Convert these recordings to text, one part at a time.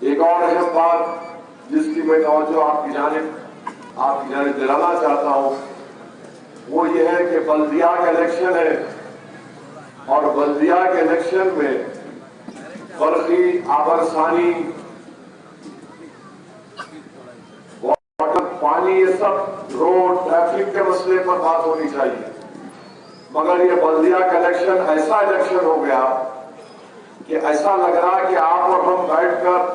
ایک اور اہم بات جس کی میں توجہ آپ کی جانب دلانا چاہتا ہوں وہ یہ ہے کہ بلدیہ کا الیکشن ہے اور بلدیہ کے الیکشن میں برقی آبرسانی واٹر پانی یہ سب روڈ ٹریفک کے مسئلے پر بات ہونی چاہیے، مگر یہ بلدیہ کا الیکشن ایسا الیکشن ہو گیا کہ ایسا لگ رہا کہ آپ اور ہم بیٹھ کر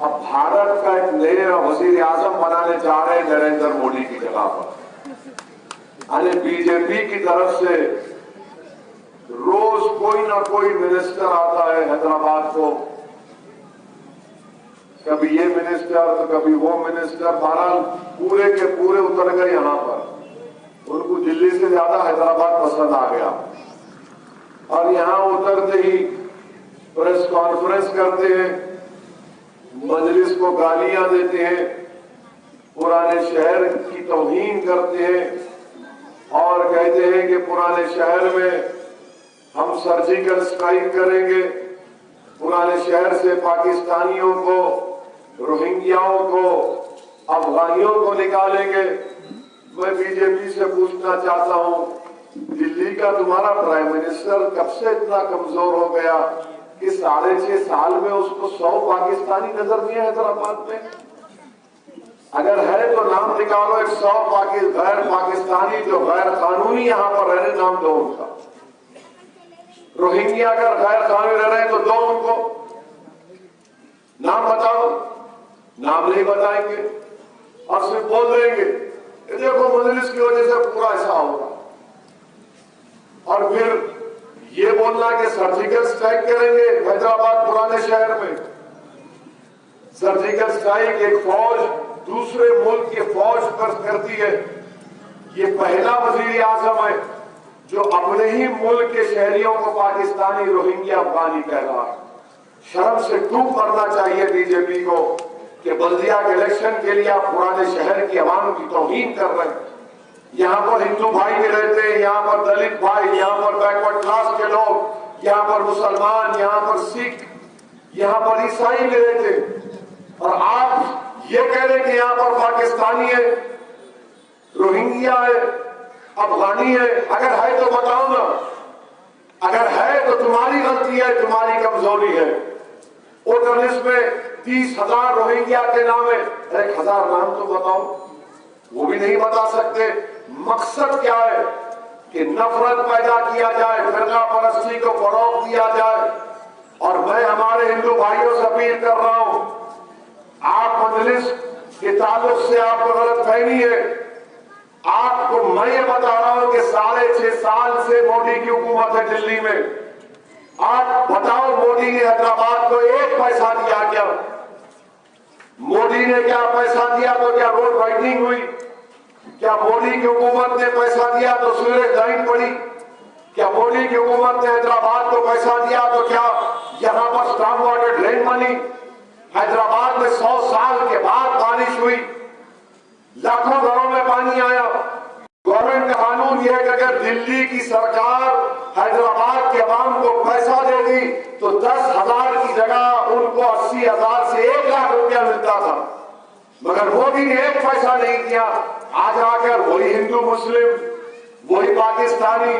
اب بھارت کا ایک نئے وزیر اعظم بنانے جا رہے ہیں نریندر مودی کی جگہ پر۔ یعنی بی جے پی کی طرف سے روز کوئی نہ کوئی منسٹر آتا ہے حیدرآباد کو، کبھی یہ منسٹر تو کبھی وہ منسٹر، بہرحال پورے کے پورے اتر گئے یہاں پر۔ ان کو دلی سے زیادہ حیدرآباد پسند آ گیا اور یہاں اترتے ہی پریس کانفرنس کرتے ہیں، مجلس کو گالیاں دیتے ہیں، پرانے شہر کی توہین کرتے ہیں اور کہتے ہیں کہ پرانے شہر میں ہم سرجیکل اسٹرائک کریں گے، پرانے شہر سے پاکستانیوں کو، روہنگیاؤں کو، افغانیوں کو نکالیں گے۔ میں بی جے پی سے پوچھنا چاہتا ہوں، دلی کا تمہارا پرائم منسٹر کب سے اتنا کمزور ہو گیا کہ 6.5 سال میں اس کو 100 پاکستانی نظر نہیں ہے حیدرآباد میں؟ اگر ہے تو نام نکالو، 100 غیر پاکستانی جو غیر قانونی یہاں پر رہنے، نام دو ان کا۔ روہنگیا اگر غیر قانونی رہ رہے ہیں تو دو ان کو نام بتاؤ، نام نہیں بتائیں گے اور صرف بول دیں گے کہ دیکھو مجلس کی وجہ سے پورا ایسا ہوگا، اور پھر یہ بولنا کہ سرجیکل اسٹرائک کریں گے حیدرآباد پرانے شہر میں۔ سرجیکل اسٹرائک ایک فوج دوسرے ملک کے فوج پر کرتی ہے، یہ پہلا وزیر اعظم ہے جو اپنے ہی ملک کے شہریوں کو پاکستانی، روہنگیا، افغانی کہہ رہا ہے۔ شرم سے ڈوب مرنا چاہیے بی جے پی کو کہ بلدیہ کے الیکشن کے لیے آپ پرانے شہر کی عوام کی توہین کر رہے ہیں۔ یہاں پر ہندو بھائی بھی رہتے ہیں، یہاں پر دلت بھائی، یہاں پر بیکورڈ کلاس کے لوگ، یہاں پر مسلمان، یہاں پر سکھ، یہاں پر عیسائی بھی رہتے ہیں، اور آپ یہ کہہ رہے کہ یہاں پر پاکستانی ہے، روہنگیا ہے، افغانی ہے۔ اگر ہے تو بتاؤ نا، اگر ہے تو تمہاری غلطی ہے، تمہاری کمزوری ہے۔ ووٹر لسٹ میں 30,000 روہنگیا کے نام ہے، 1,000 نام تو بتاؤ، وہ بھی نہیں بتا سکتے۔ مقصد کیا ہے کہ نفرت پیدا کیا جائے، فرقہ پرستی کو فروغ دیا جائے۔ اور میں ہمارے ہندو بھائیوں سے اپیل کر رہا ہوں، آپ مجلس کے تعلق سے آپ کو غلط فہمی ہے، آپ کو میں یہ بتا رہا ہوں کہ 6.5 سال سے مودی کی حکومت ہے دلی میں۔ آپ بتاؤ مودی نے حیدرآباد کو 1 پیسہ دیا کیا؟ مودی نے کیا پیسہ دیا تو کیا روڈ وائڈنگ ہوئی؟ کیا مودی کی حکومت نے پیسہ دیا تو سیوریج لائن پڑی؟ کیا مودی کی حکومت نے حیدرآباد کو پیسہ دیا تو کیا یہاں پر اسٹارم واٹر ڈرین بنی؟ حیدرآباد میں 100 سال کے بعد بارش ہوئی، لاکھوں گھروں میں پانی آیا۔ گورنمنٹ کا قانون یہ ہے کہ اگر دلی کی سرکار حیدرآباد کے عوام کو پیسہ دے دی تو 10,000 کی جگہ ان کو 80,000 سے 1,00,000 روپیہ ملتا تھا، مگر مودی نے 1 پیسہ نہیں دیا۔ آج آ کر وہی ہندو مسلم، وہی پاکستانی،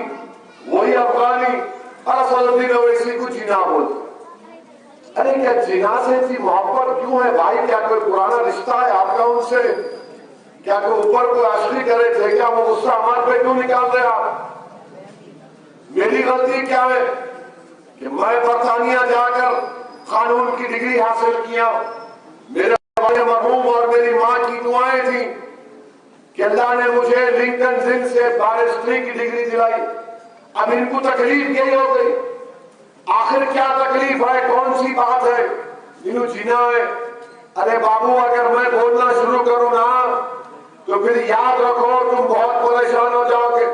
وہی افغانی، اسد الدین اویسی کو جناح بولتے۔ ارے کیا جناح سے اتنی محبت کیوں ہے بھائی؟ کیا کوئی پرانا رشتہ ہے آپ کا ان سے؟ کیا کوئی اوپر کوئی عاشقی کرے تھے کیا؟ وہ غصہ ہمارے پہ کیوں نکال رہے آپ؟ میری غلطی کیا ہے کہ میں برطانیہ جا کر قانون کی ڈگری حاصل کیا؟ میرے مرحوم اور میری ماں کی دعائیں تھیں کہ اللہ نے مجھے لنکن زن سے بارسٹری کی ڈگری دلائی۔ اب ان کو تکلیف یہی ہو گئی، آخر کیا تکلیف ہے؟ کون سی بات ہے؟ انہوں جینا ہے۔ ارے بابو اگر میں بولنا شروع کروں نا تو پھر یاد رکھو تم بہت پریشان ہو جاؤ گے۔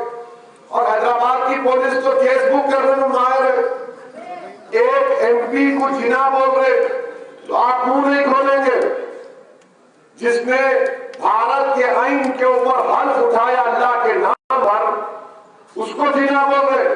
اور حیدرآباد کی پولیس تو کیس بک کرنے میں ماہر ہے، ایک ایم پی کو جناح بول رہے تو آپ منہ نہیں کھولیں گے؟ جس نے بھارت کے آئین کے اوپر حلف اٹھایا اللہ کے نام پر، اس کو جناح بول رہے۔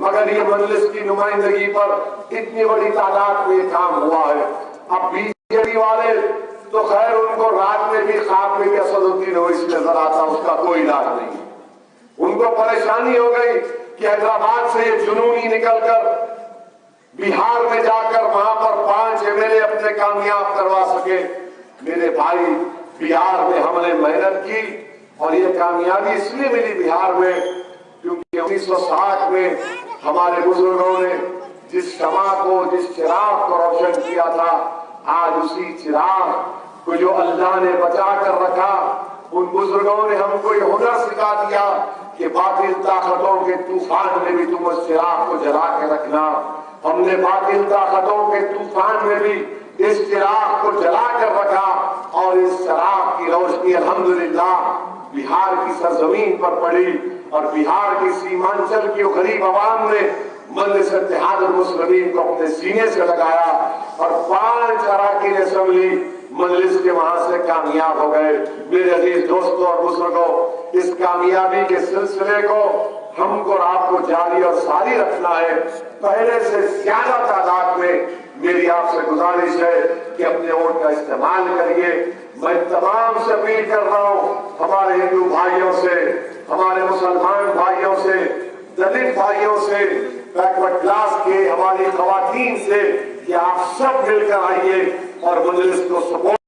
مگر یہ مجلس کی نمائندگی پر اتنی بڑی تعداد میں یہ کام ہوا ہے۔ اب بی جے پی والے تو خیر ان کو رات میں بھی خواب میں بھی اسد الدین اویسی نظر آتا، اس کا کوئی علاج نہیں۔ ان کو پریشانی ہو گئی کہ حیدرآباد سے یہ جنونی نکل کر بہار میں جا کر وہاں پر 5 MLA اپنے کامیاب کروا سکے۔ میرے بھائی، بہار میں ہم نے محنت کی اور یہ کامیابی اس لیے ملی بہار میں کیونکہ 1960 میں ہمارے بزرگوں نے جس شمع کو، جس چراغ کو روشن کیا تھا، آج اسی چراغ کو جو اللہ نے بچا کر رکھا، ان بزرگوں نے ہم کو یہ ہنر سکھا دیا کہ باطل طاقتوں کے طوفان میں بھی تم اس چراغ کو جلا کے رکھنا۔ ہم نے باطل طاقتوں کے طوفان میں بھی اس چراغ کو جلا کر رکھا اور اس چراغ کی روشنی الحمدللہ بہار کی سرزمین پر پڑی اور بہار کی سیمانچل کی غریب عوام نے مجلس اتحاد المسلمین کو اپنے سینے سے لگایا اور 5 اراکین اسمبلی مجلس کے وہاں سے کامیاب ہو گئے۔ میرے عزیز دوستوں اور بزرگوں، اس کامیابی کے سلسلے کو ہم کو اور آپ کو جاری اور ساری رکھنا ہے۔ پہلے سے زیادہ تعداد میں میری آپ سے گزارش ہے کہ اپنے ووٹ کا استعمال کریے۔ میں تمام سے اپیل کر رہا ہوں، ہمارے ہندو بھائیوں سے، ہمارے مسلمان بھائیوں سے، دلت بھائیوں سے، بیکورڈ کلاس کے ہماری خواتین سے کہ آپ سب مل کر آئیے اور مجلس کو سپورٹ